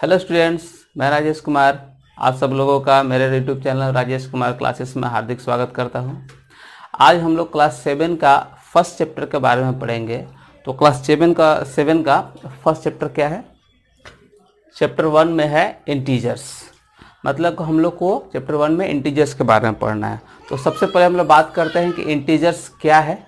Hello students, मैं राजेश कुमार आप सब लोगों का मेरे YouTube channel Rajesh Kumar classes में हार्दिक स्वागत करता हूं। आज हम लोग क्लास 7 का फर्स्ट चैप्टर के बारे में पढ़ेंगे। तो क्लास 7 का फर्स्ट चैप्टर क्या है? चैप्टर 1 में है इंटीजर्स। मतलब हम लोग को चैप्टर 1 में इंटीजर्स के बारे में पढ़ना है। तो सबसे पहले हम लोग बात करते हैं कि इंटीजर्स क्या है।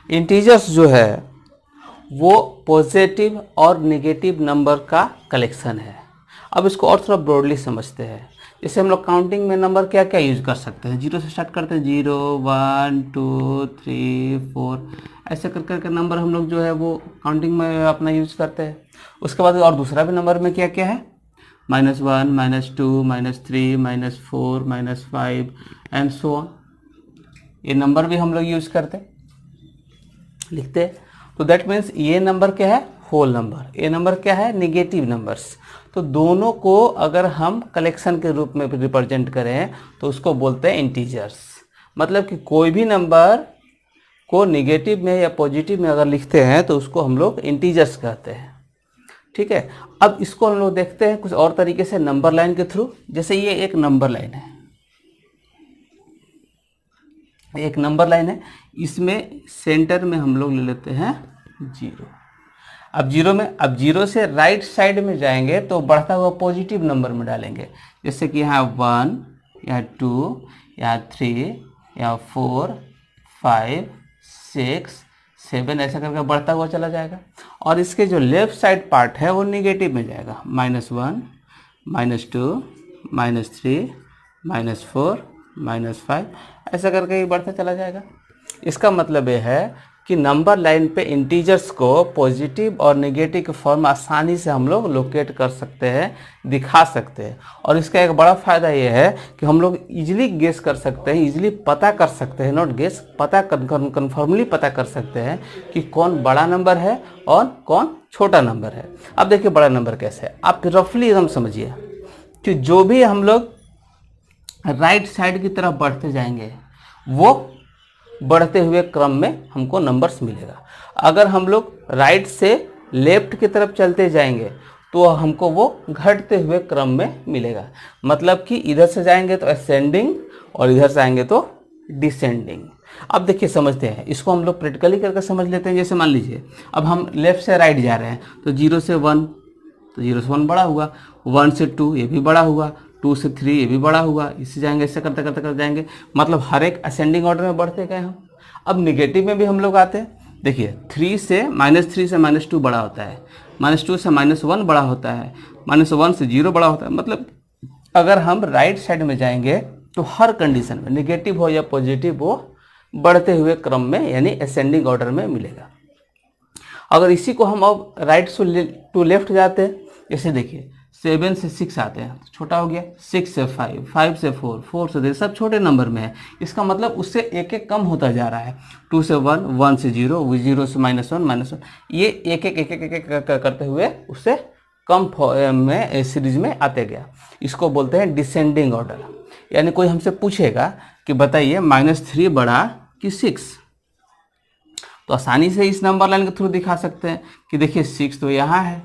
इंटीजर्स जो है वो पॉजिटिव और नेगेटिव नंबर का कलेक्शन है। अब इसको और थोड़ा ब्रॉडली समझते हैं। जैसे हम लोग काउंटिंग में नंबर क्या क्या यूज कर सकते हैं। 0 से स्टार्ट करते हैं, 0 1 2 3 4 ऐसे कर करके नंबर हम लोग जो है वो काउंटिंग में अपना यूज करते हैं। उसके बाद और दूसरा भी नंबर में क्या क्या है, -1 -2 -3 -4 -5 एंड सो ऑन। ये नंबर भी हम लोग यूज करते हैं, लिखते हैं। तो दैट मीन्स ये नंबर क्या है, होल नंबर। ये नंबर क्या है, नेगेटिव नंबर्स। तो दोनों को अगर हम कलेक्शन के रूप में रिप्रेजेंट करें तो उसको बोलते हैं इंटीजर्स। मतलब कि कोई भी नंबर को नेगेटिव में या पॉजिटिव में अगर लिखते हैं तो उसको हम लोग इंटीजर्स कहते हैं। ठीक है, अब इसको हम लोग देखते हैं कुछ और तरीके से, नंबर लाइन के थ्रू। जैसे ये एक नंबर लाइन है, एक नंबर लाइन है, इसमें सेंटर में हम लोग ले लेते हैं 0। अब 0 से राइट साइड में जाएंगे तो बढ़ता हुआ पॉजिटिव नंबर में डालेंगे। जैसे कि यहाँ 1, यहाँ 2, यहाँ 3, यहाँ 4 5 6 7 ऐसा करके बढ़ता हुआ चला जाएगा। और इसके जो लेफ्ट साइड पार्ट है वो नेगेटिव में जाएगा, -1 -2 -3 -4 -5 ऐसा करके ये बढ़ता चला जाएगा। इसका मतलब ये है कि नंबर लाइन पे इंटीजर्स को पॉजिटिव और नेगेटिव के फॉर्म आसानी से हम लोग लोकेट कर सकते हैं, दिखा सकते हैं। और इसका एक बड़ा फायदा ये है कि हम लोग इजीली गेस कर सकते हैं, इजीली पता कर सकते हैं, नॉट गेस, पता कन्फर्मली पता कर सकते हैं कि कौन बड़ा नंबर है और कौन छोटा नंबर है। अब देखिए बड़ा नंबर कैसे है, आप रफली एकदम समझिए कि जो भी हम लोग राइट साइड की तरफ बढ़ते जाएंगे वो बढ़ते हुए क्रम में हमको नंबर्स मिलेगा। अगर हम लोग राइट से लेफ्ट की तरफ चलते जाएंगे तो हमको वो घटते हुए क्रम में मिलेगा। मतलब कि इधर से जाएंगे तो असेंडिंग और इधर से आएंगे तो डिसेंडिंग। अब देखिए समझते हैं, इसको हम लोग प्रैक्टिकली करके समझ लेते हैं। जैसे मान लीजिए अब हम लेफ्ट से राइट जा रहे हैं तो 0 से 1, तो 0 से 1 बड़ा हुआ, 1 से 2 ये भी बड़ा हुआ, 2 से 3 ये भी बड़ा हुआ, इससे जाएंगे, इससे करते करते करते जाएंगे। मतलब हर एक असेंडिंग ऑर्डर में बढ़ते गए हम। अब निगेटिव में भी हम लोग आते हैं। देखिए -3 से -2 बड़ा होता है, -2 से -1 बड़ा होता है, -1 से 0 बड़ा होता है। मतलब अगर हम राइट साइड में जाएंगे तो हर कंडीशन में निगेटिव हो या पॉजिटिव हो बढ़ते हुए क्रम में यानी असेंडिंग ऑर्डर में मिलेगा। अगर इसी को हम अब राइट से टू लेफ्ट जाते हैं, जैसे देखिए 7 से 6 आते हैं तो छोटा हो गया, 6 से 5, 5 से 4, 4 से 3, सब छोटे नंबर में है। इसका मतलब उससे एक एक कम होता जा रहा है। 2 से 1, 1 से 0, 0 से -1, ये एक एक करते हुए उससे कम में सीरीज में आते गया। इसको बोलते हैं डिसेंडिंग ऑर्डर। यानी कोई हमसे पूछेगा कि बताइए -3 बड़ा कि 6, तो आसानी से इस नंबर लाइन के थ्रू दिखा सकते हैं कि देखिए 6 तो यहाँ है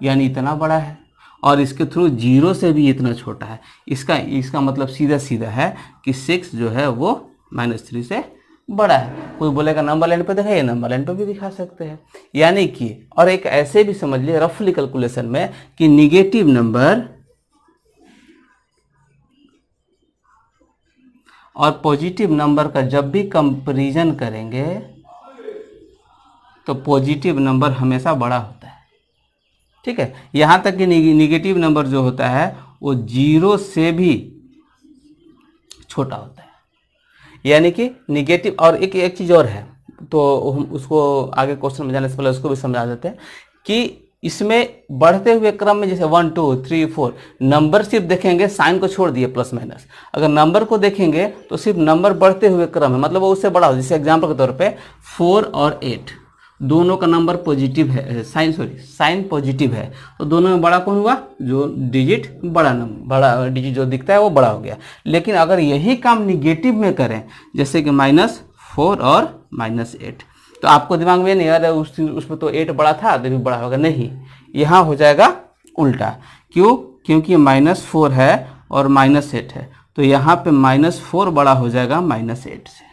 यानी इतना बड़ा है, और इसके थ्रू 0 से भी इतना छोटा है। इसका मतलब सीधा सीधा है कि 6 जो है वो -3 से बड़ा है। कोई बोलेगा नंबर लाइन पे देखा, ये नंबर लाइन पे भी दिखा सकते हैं। यानी कि और एक ऐसे भी समझ लिए रफली कैलकुलेशन में कि निगेटिव नंबर और पॉजिटिव नंबर का जब भी कंपैरिजन करेंगे तो पॉजिटिव नंबर हमेशा बड़ा होता है। ठीक है, यहाँ तक कि निगेटिव नंबर जो होता है वो 0 से भी छोटा होता है। यानी कि निगेटिव, और एक चीज़ और है तो हम उसको आगे क्वेश्चन में जाने से पहले उसको भी समझा देते हैं कि इसमें बढ़ते हुए क्रम में जैसे 1 2 3 4 नंबर सिर्फ देखेंगे, साइन को छोड़ दिए प्लस माइनस। अगर नंबर को देखेंगे तो सिर्फ नंबर बढ़ते हुए क्रम है, मतलब वो उससे बड़ा हो। जैसे एग्जाम्पल के तौर पे 4 और 8, दोनों का नंबर पॉजिटिव है, साइन पॉजिटिव है, तो दोनों में बड़ा कौन हुआ? जो डिजिट बड़ा नंबर, बड़ा डिजिट जो दिखता है वो बड़ा हो गया। लेकिन अगर यही काम निगेटिव में करें, जैसे कि -4 और -8, तो आपको दिमाग में नहीं आ रहा उसमें तो 8 बड़ा था तो भी बड़ा होगा, नहीं, यहाँ हो जाएगा उल्टा। क्यों? क्योंकि -4 है और -8 है, तो यहाँ पे -4 बड़ा हो जाएगा -8 से।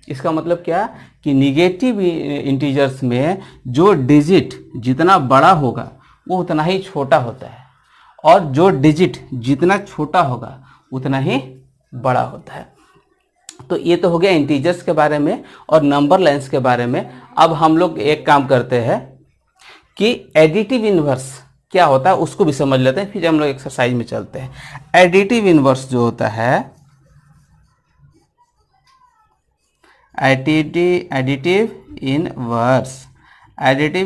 इसका मतलब क्या कि निगेटिव इंटीजर्स में जो डिजिट जितना बड़ा होगा वो उतना ही छोटा होता है, और जो डिजिट जितना छोटा होगा उतना ही बड़ा होता है। तो ये तो हो गया इंटीजर्स के बारे में और नंबर लाइंस के बारे में। अब हम लोग एक काम करते हैं कि एडिटिव इनवर्स क्या होता है उसको भी समझ लेते हैं, फिर हम लोग एक्सरसाइज में चलते हैं। एडिटिव इनवर्स जो होता है, एडिटिव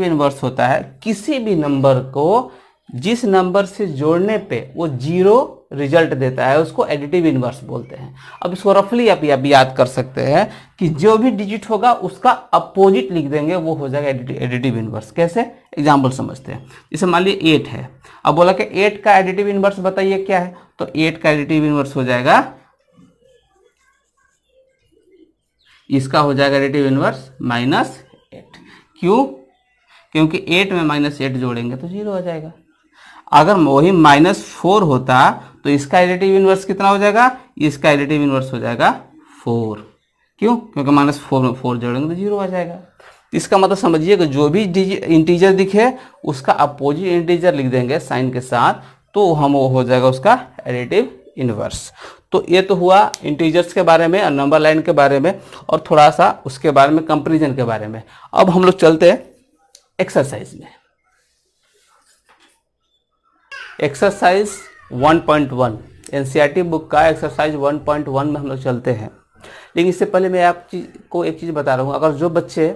इनवर्स होता है किसी भी नंबर को जिस नंबर से जोड़ने पे वो 0 रिजल्ट देता है, उसको एडिटिव इनवर्स बोलते हैं। अब इसको रफली आप याद कर सकते हैं कि जो भी डिजिट होगा उसका अपोजिट लिख देंगे, वो हो जाएगा एडिटिव इनवर्स। कैसे? एग्जाम्पल समझते हैं। जैसे मान लीजिए 8 है, अब बोला कि 8 का एडिटिव इनवर्स बताइए क्या है, तो 8 का एडिटिव इनवर्स हो जाएगा, इसका हो जाएगा एडिटिव इनवर्स -8। क्यों? क्योंकि 8 में -8 जोड़ेंगे तो 0 हो जाएगा। अगर वही -4 होता तो इसका एडिटिव इनवर्स कितना हो जाएगा? इसका एडिटिव इनवर्स हो जाएगा 4। क्यों? क्योंकि -4 में 4 जोड़ेंगे तो 0 आ जाएगा। इसका मतलब समझिए कि जो भी इंटीजर दिखे उसका अपोजिट इंटीजर लिख देंगे साइन के साथ, तो हम वो हो जाएगा उसका एडिटिव इनवर्स। तो ये तो हुआ इंटीजर्स के बारे में और नंबर लाइन के बारे में, और थोड़ा सा उसके बारे में कंपैरिजन के बारे में। अब हम लोग चलते हैं एक्सरसाइज में। एक्सरसाइज 1.1 एनसीईआरटी बुक का एक्सरसाइज 1.1 में हम लोग चलते हैं। लेकिन इससे पहले मैं आपको एक चीज़ बता रहा हूँ, अगर जो बच्चे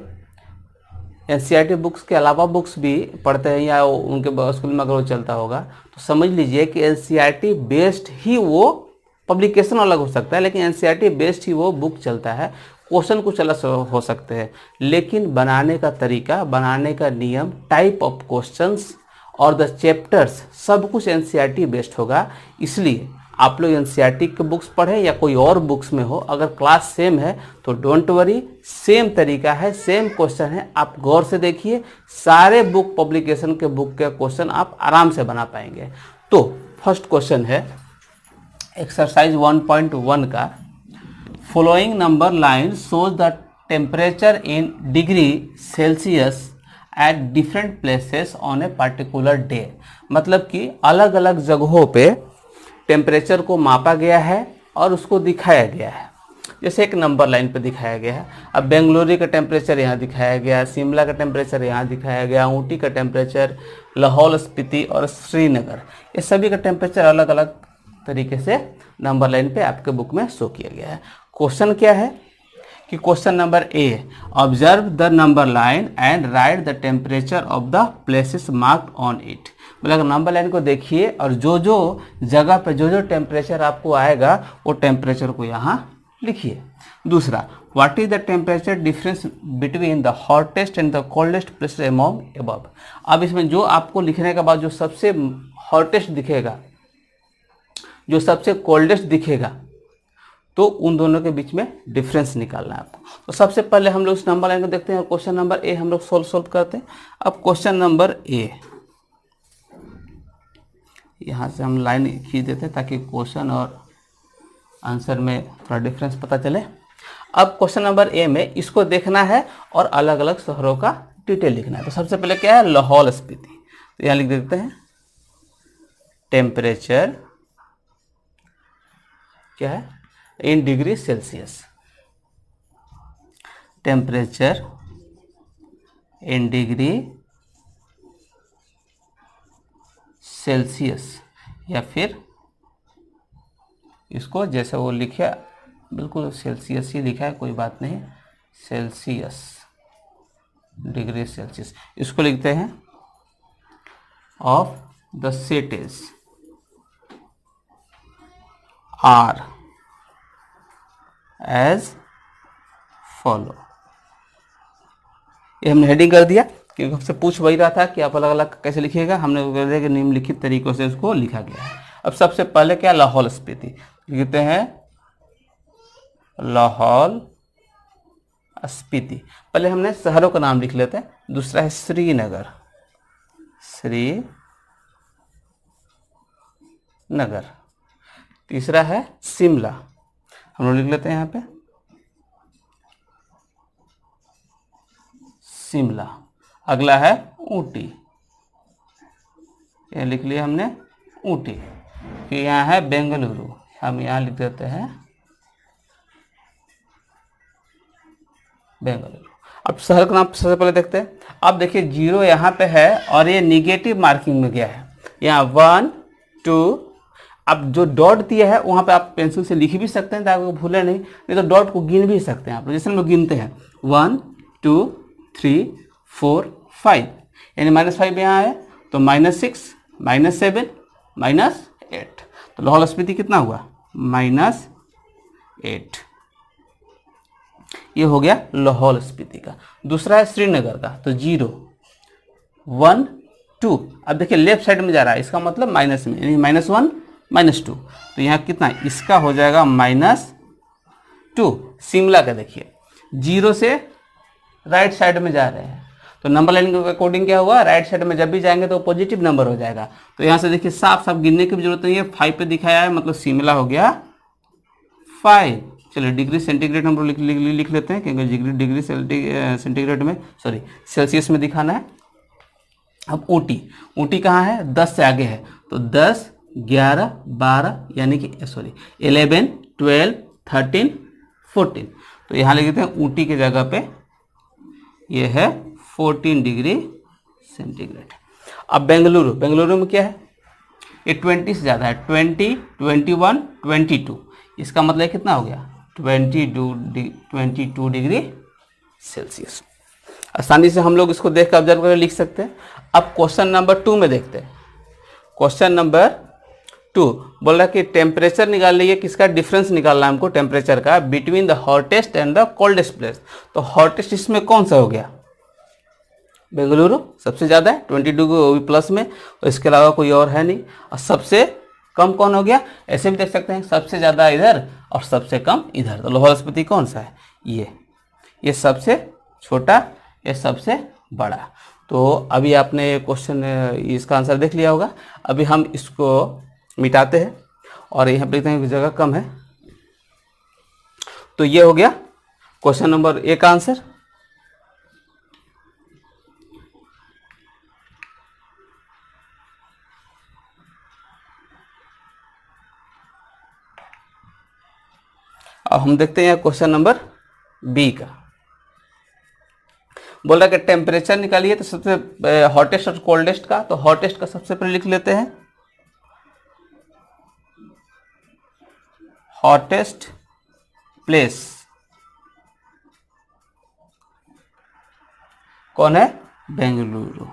एनसीईआरटी बुक्स के अलावा बुक्स भी पढ़ते हैं या उनके स्कूल में अगर वो चलता होगा, तो समझ लीजिए कि एनसीईआरटी बेस्ड ही वो पब्लिकेशन अलग हो सकता है, लेकिन एनसीईआरटी बेस्ड ही वो बुक चलता है। क्वेश्चन कुछ अलग हो सकते हैं, लेकिन बनाने का तरीका, बनाने का नियम, टाइप ऑफ क्वेश्चंस और द चैप्टर्स सब कुछ एनसीईआरटी बेस्ड होगा। इसलिए आप लोग एनसीईआरटी के बुक्स पढ़ें या कोई और बुक्स में हो, अगर क्लास सेम है तो डोंट वरी, सेम तरीका है, सेम क्वेश्चन है, आप गौर से देखिए। सारे बुक पब्लिकेशन के बुक के क्वेश्चन आप आराम से बना पाएंगे। तो फर्स्ट क्वेश्चन है एक्सरसाइज 1.1 का, following number line shows the temperature in degree Celsius at different places on a particular day. मतलब कि अलग अलग जगहों पे टेम्परेचर को मापा गया है और उसको दिखाया गया है। जैसे एक नंबर लाइन पे दिखाया गया है। अब बेंगलुरु का टेम्परेचर यहाँ दिखाया गया, शिमला का टेम्परेचर यहाँ दिखाया गया, ऊटी का टेम्परेचर, लाहौल स्पीति और श्रीनगर, ये सभी का टेम्परेचर अलग अलग तरीके से नंबर लाइन पे आपके बुक में शो किया गया है। क्वेश्चन क्या है कि question number A, observe the number line and right the temperature of the places marked on it. मतलब नंबर लाइन को देखिए और जो जो जगह पे जो जो टेम्परेचर आपको आएगा वो टेम्परेचर को यहाँ लिखिए। दूसरा, what is the temperature difference between the hottest and the coldest places among above. अब इसमें जो आपको लिखने के बाद जो सबसे हॉटेस्ट दिखेगा, जो सबसे कोल्डेस्ट दिखेगा, तो उन दोनों के बीच में डिफरेंस निकालना है आपको। तो सबसे पहले हम लोग इस नंबर लाइन को देखते हैं और क्वेश्चन नंबर ए हम लोग सोल्व करते हैं। अब क्वेश्चन नंबर ए, यहाँ से हम लाइन खींच देते हैं ताकि क्वेश्चन और आंसर में थोड़ा डिफरेंस पता चले। अब क्वेश्चन नंबर ए में इसको देखना है और अलग अलग शहरों का डिटेल लिखना है। तो सबसे पहले क्या है, लाहौल स्पीति, तो यहाँ लिख देते हैं टेम्परेचर क्या है in degree Celsius, temperature in degree Celsius, या फिर इसको जैसे वो लिखा, बिल्कुल सेल्सियस ही लिखा है, कोई बात नहीं, सेल्सियस, डिग्री सेल्सियस, इसको लिखते हैं of the cities are as follow. ये हमने हेडिंग कर दिया क्योंकि हमसे पूछ वही रहा था कि आप अलग अलग कैसे लिखिएगा। हमने कर दिया कि निम्नलिखित तरीकों से उसको लिखा गया है। अब सबसे पहले क्या, लाहौल स्पीति लिखते हैं, लाहौल स्पीति। पहले हमने शहरों का नाम लिख लेते हैं। दूसरा है श्रीनगर, श्रीनगर। तीसरा है शिमला, हम लोग लिख लेते हैं यहाँ पे शिमला। अगला है ऊटी, ये लिख लिया हमने ऊटी। फिर यहाँ है बेंगलुरु, हम यहाँ लिख देते हैं बेंगलुरु। अब शहर का नाम सबसे पहले देखते हैं। अब देखिए 0 यहाँ पे है और ये निगेटिव मार्किंग में गया है। यहाँ 1 2, अब जो डॉट दिया है वहाँ पे आप पेंसिल से लिख भी सकते हैं ताकि वो भूले नहीं तो डॉट को गिन भी सकते हैं आप। जैसे हम लोग गिनते हैं 1 2 3 4 5, यानी -5 यहाँ है तो -6 -7 -8, तो लाहौल स्पीति कितना हुआ, -8। ये हो गया लाहौल स्पीति का। दूसरा है श्रीनगर का, तो 0 1 2। अब देखिए लेफ्ट साइड में जा रहा है, इसका मतलब माइनस में, यानी -1 -2, तो यहाँ कितना, इसका हो जाएगा -2। शिमला का देखिए 0 से राइट साइड में जा रहे हैं तो नंबर लाइन के अकॉर्डिंग क्या हुआ, राइट साइड में जब भी जाएंगे तो पॉजिटिव नंबर हो जाएगा। तो यहाँ से देखिए साफ साफ गिनने की भी जरूरत नहीं है, 5 पे दिखाया है मतलब शिमला हो गया 5। चलिए डिग्री सेंटीग्रेड हम लोग लिख लेते हैं क्योंकि डिग्री सेंटीग्रेड में सॉरी सेल्सियस में दिखाना है। अब ऊटी कहाँ है, 10 से आगे है तो 10 11 12 यानी कि 11 12 13 14, तो यहाँ लिख देते हैं ऊटी के जगह पे ये है 14 डिग्री सेंटीग्रेड। अब बेंगलुरु में क्या है, ये 20 से ज़्यादा है, 20 21 22, इसका मतलब कितना हो गया 22 डिग्री सेल्सियस। आसानी से हम लोग इसको देख कर ऑब्जर्व करके लिख सकते हैं। अब क्वेश्चन नंबर 2 में देखते हैं। क्वेश्चन नंबर 2 बोल रहा है कि टेम्परेचर निकाल लीजिए, किसका डिफरेंस निकालना है हमको टेम्परेचर का, between the hottest and the coldest place. तो हॉटेस्ट इसमें कौन सा हो गया, बेंगलुरु सबसे ज़्यादा है 22 प्लस में, और इसके अलावा कोई और है नहीं। और सबसे कम कौन हो गया, ऐसे भी देख सकते हैं सबसे ज़्यादा इधर और सबसे कम इधर, तो लाहौल स्पीति कौन सा है, ये सबसे छोटा, ये सबसे बड़ा। तो अभी आपने क्वेश्चन इसका आंसर देख लिया होगा। अभी हम इसको मिटाते हैं और यहाँ पे देखते हैं कि जगह कम है, तो ये हो गया क्वेश्चन नंबर 1 का आंसर। अब हम देखते हैं क्वेश्चन नंबर बी का। बोल रहा है कि टेम्परेचर निकालिए, तो सबसे हॉटेस्ट और कोल्डेस्ट का, तो हॉटेस्ट का सबसे पहले लिख लेते हैं, हॉटेस्ट प्लेस कौन है, बेंगलुरु।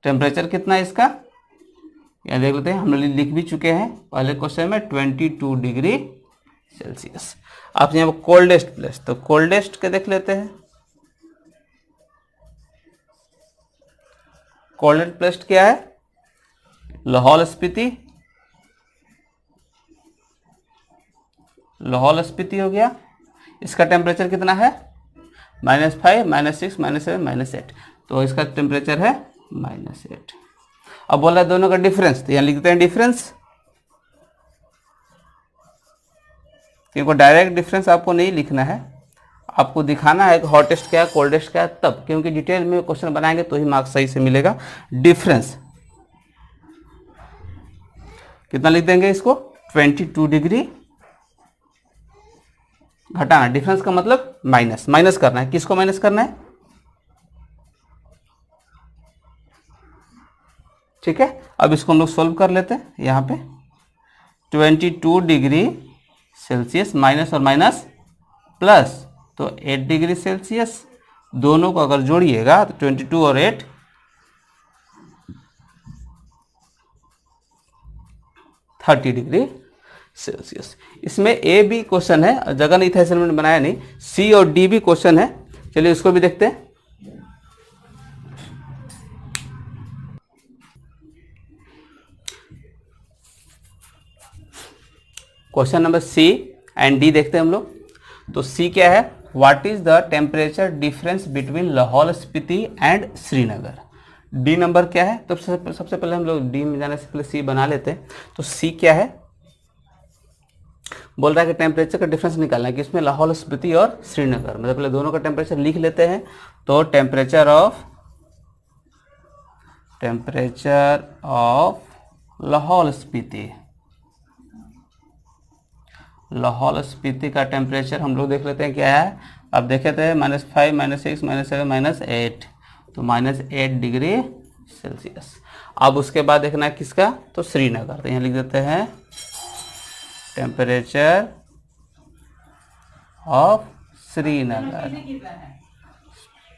टेम्परेचर कितना है इसका, यहाँ देख लेते हैं, हम लोग लिख भी चुके हैं पहले क्वेश्चन में 22 डिग्री सेल्सियस। आप यहाँ पर कोल्डेस्ट प्लेस, तो कोल्डेस्ट के देख लेते हैं। कोल्डेस्ट प्लेस क्या है, लाहौल स्पीति। लाहौल स्पीति हो गया, इसका टेम्परेचर कितना है, -5 -6 -7 -8, तो इसका टेम्परेचर है -8। अब बोला दोनों का डिफरेंस, तो यहाँ लिख देते हैं डिफरेंस, क्योंकि डायरेक्ट डिफरेंस आपको नहीं लिखना है, आपको दिखाना है कि हॉटेस्ट क्या है कोल्डेस्ट क्या है, तब क्योंकि डिटेल में क्वेश्चन बनाएंगे तो ही मार्क्स सही से मिलेगा। डिफरेंस कितना लिख देंगे इसको, 22 डिग्री, घटाना, डिफरेंस का मतलब माइनस करना है, किसको माइनस करना है, ठीक है। अब इसको हम लोग सोल्व कर लेते हैं। यहाँ पे 22 डिग्री सेल्सियस माइनस और माइनस प्लस, तो 8 डिग्री सेल्सियस, दोनों को अगर जोड़िएगा तो 22 और 8 30 डिग्री सेल्सियस। इसमें ए भी क्वेश्चन है, जगह नहीं था इसलिए मैंने बनाया नहीं, सी और डी भी क्वेश्चन है। चलिए उसको भी देखते हैं। Question number C and D देखते हैं हम लोग। तो सी क्या है, what is the temperature difference between Lahaul Spiti and Srinagar. D number क्या है, तो सबसे पहले हम लोग डी में जाने से पहले सी बना लेते हैं। तो सी क्या है, बोल रहा है कि टेम्परेचर का डिफरेंस निकालना है कि इसमें लाहौल स्पीति और श्रीनगर, मतलब पहले दोनों का टेम्परेचर लिख लेते हैं। तो टेम्परेचर ऑफ लाहौल स्पीति, लाहौल स्पीति का टेम्परेचर हम लोग देख लेते हैं क्या है। अब देखे थे -5 -6 -7 -8, तो -8 डिग्री सेल्सियस। अब उसके बाद देखना है किसका, तो श्रीनगर, तो यहाँ लिख देते हैं temperature of Srinagar.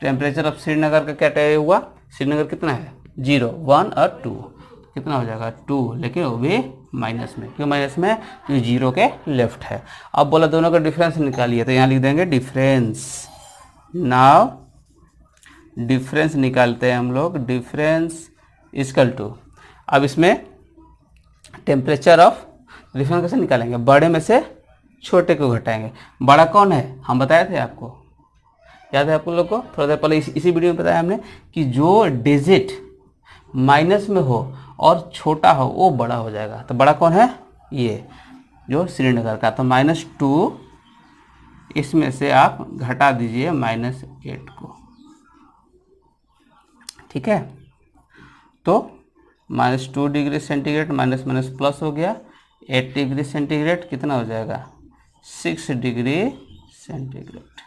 Temperature of Srinagar का क्या तय हुआ, श्रीनगर कितना है 0, 1 और 2, कितना हो जाएगा 2, लेकिन वो भी माइनस में। क्यों माइनस में, क्योंकि 0 के लेफ्ट है। अब बोला दोनों का डिफरेंस निकालिए, तो यहाँ लिख देंगे डिफरेंस। नाउ डिफरेंस निकालते हैं हम लोग, डिफरेंस इक्वल टू, अब इसमें टेम्परेचर ऑफ, डिफरेंस कैसे निकालेंगे, बड़े में से छोटे को घटाएंगे। बड़ा कौन है, हम बताए थे आपको, याद है आपको लोग को, थोड़ा देर पहले इसी वीडियो में बताया हमने कि जो डिजिट माइनस में हो और छोटा हो वो बड़ा हो जाएगा। तो बड़ा कौन है, ये जो श्रीनगर का, तो -2, इसमें से आप घटा दीजिए -8 को, ठीक है। तो -2 degree centigrade minus minus plus हो गया, 8 डिग्री सेंटीग्रेड कितना हो जाएगा 6 डिग्री सेंटीग्रेड,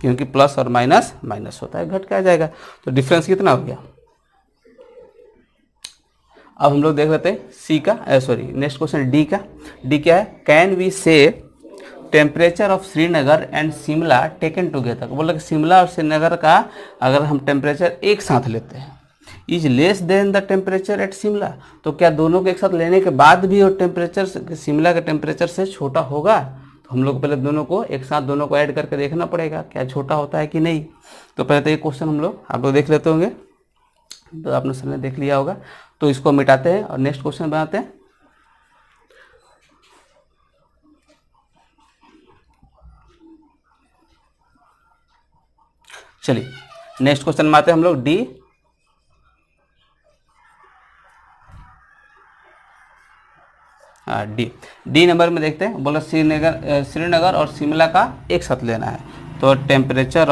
क्योंकि प्लस और माइनस माइनस होता है, घट के आ जाएगा। तो डिफरेंस कितना हो गया। अब हम लोग देख लेते हैं सी का, नेक्स्ट क्वेश्चन डी का। डी क्या है, कैन वी से temperature of Srinagar and Shimla taken together. बोला कि शिमला और श्रीनगर का अगर हम टेम्परेचर एक साथ लेते हैं, is less than the temperature eight Shimla, तो क्या दोनों को एक साथ लेने के बाद भी वो टेम्परेचर शिमला के टेम्परेचर से छोटा होगा। तो हम लोग पहले दोनों को एक साथ, दोनों को ऐड करके देखना पड़ेगा क्या छोटा होता है कि नहीं। तो पहले तो ये क्वेश्चन हम लोग आप लोग देख लेते होंगे, तो आपने सबने देख लिया होगा। तो इसको मिटाते हैं और नेक्स्ट क्वेश्चन बनाते हैं। चलिए नेक्स्ट क्वेश्चन में आते हैं हम लोग डी। डी नंबर में देखते हैं, बोला श्रीनगर और शिमला का एक साथ लेना है। तो temperature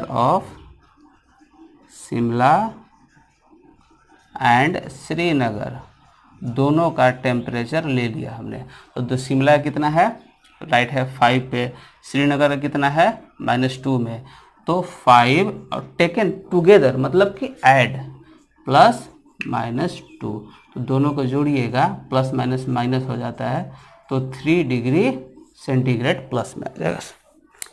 of Shimla and Srinagar, दोनों का टेम्परेचर ले लिया हमने। तो शिमला कितना है, राइट है 5 पे, श्रीनगर कितना है -2 में। तो 5 और टेकन टुगेदर मतलब कि ऐड, प्लस -2, तो दोनों को जोड़िएगा, प्लस माइनस माइनस हो जाता है, तो 3 डिग्री सेंटीग्रेड प्लस में आ जाएगा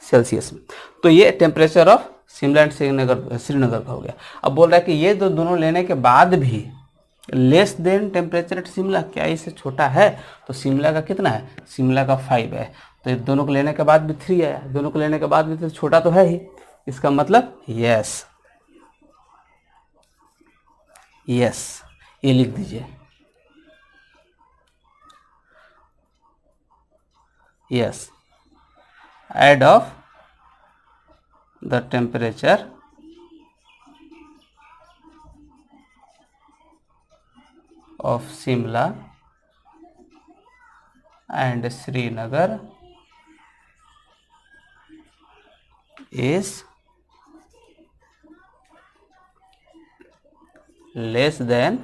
सेल्सियस में। तो ये temperature of Shimla and Srinagar का हो गया। अब बोल रहा है कि ये दोनों लेने के बाद भी less than temperature at Shimla, क्या इससे छोटा है। तो शिमला का कितना है, शिमला का 5 है, तो ये दोनों को लेने के बाद भी 3 आया, दोनों को लेने के बाद भी तो छोटा तो है ही, इसका मतलब यस, ये लिख दीजिए, yes, add of the temperature of Shimla and Srinagar is less than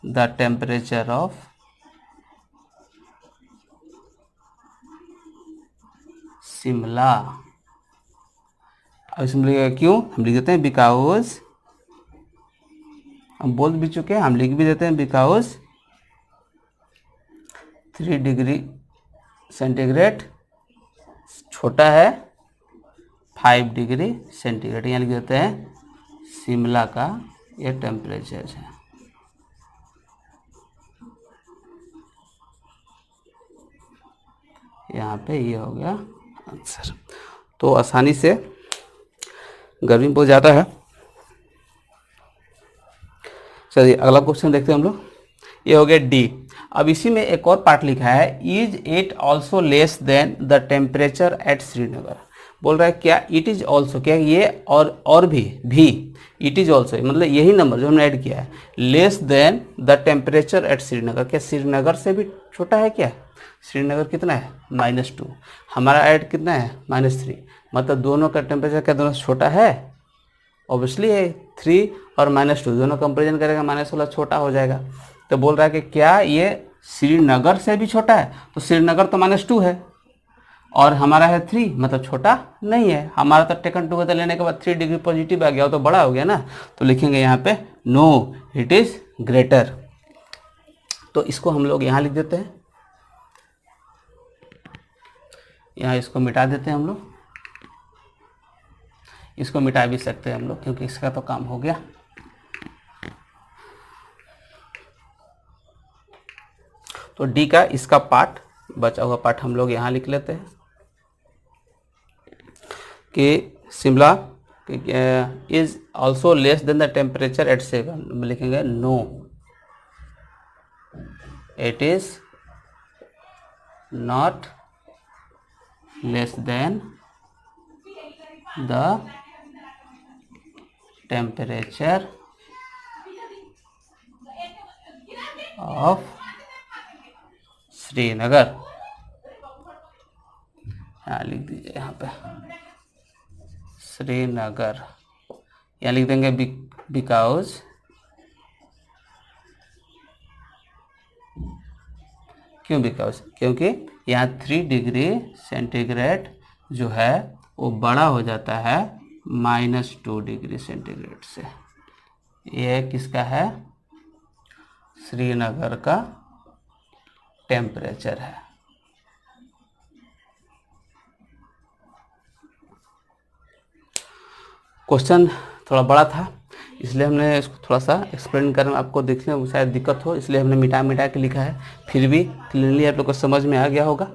the temperature of Shimla. अब इसमें लिखेगा क्यों, हम लिख देते हैं बिकॉज, हम बोल भी चुके हैं, हम लिख भी देते हैं बिकॉज 3 डिग्री सेंटीग्रेड छोटा है 5 डिग्री सेंटीग्रेड। यहाँ लिख देते हैं शिमला का ये टेम्परेचर है। यहाँ पे ये हो गया आंसर। तो आसानी से गर्मी बहुत ज़्यादा है। चलिए अगला क्वेश्चन देखते हैं हम लोग। ये हो गया डी। अब इसी में एक और पार्ट लिखा है, is it also less than the temperature eight Srinagar. बोल रहा है क्या इट इज ऑल्सो, क्या ये और भी इट इज ऑल्सो मतलब यही नंबर जो हमने ऐड किया है less than the temperature eight Srinagar, क्या श्रीनगर से भी छोटा है क्या? श्रीनगर कितना है -2, हमारा ऐड कितना है -3, मतलब दोनों का टेम्परेचर क्या दोनों से छोटा है? ऑब्वियसली है 3 और -2 दोनों कंपेरिजन करेगा माइनस वाला छोटा हो जाएगा। तो बोल रहा है कि क्या ये श्रीनगर से भी छोटा है? तो श्रीनगर तो -2 है और हमारा है 3, मतलब छोटा नहीं है। हमारा तो टेकन टुगेदर लेने के बाद 3 डिग्री पॉजिटिव आ गया, वो तो बड़ा हो गया ना। तो लिखेंगे यहाँ पे नो इट इज ग्रेटर। तो इसको हम लोग यहाँ लिख देते हैं, यहाँ इसको मिटा देते हैं हम लोग। इसको मिटा भी सकते हैं हम लोग क्योंकि इसका तो काम हो गया। तो डी का इसका पार्ट, बचा हुआ पार्ट हम लोग यहाँ लिख लेते हैं कि Shimla is also less than the temperature at 7। लिखेंगे no it is not less than the temperature of Srinagar. यहाँ लिख दीजिए, यहाँ पे श्रीनगर, यहाँ लिख देंगे बिकॉज क्यों? बिकॉज क्योंकि यहाँ 3 डिग्री सेंटीग्रेड जो है वो बड़ा हो जाता है -2 डिग्री सेंटीग्रेड से। ये किसका है? श्रीनगर का टेम्परेचर है। क्वेश्चन थोड़ा बड़ा था इसलिए हमने इसको थोड़ा सा एक्सप्लेन करने में आपको देखने में शायद दिक्कत हो, इसलिए हमने मिटा के लिखा है। फिर भी क्लियरली आप लोग को समझ में आ गया होगा।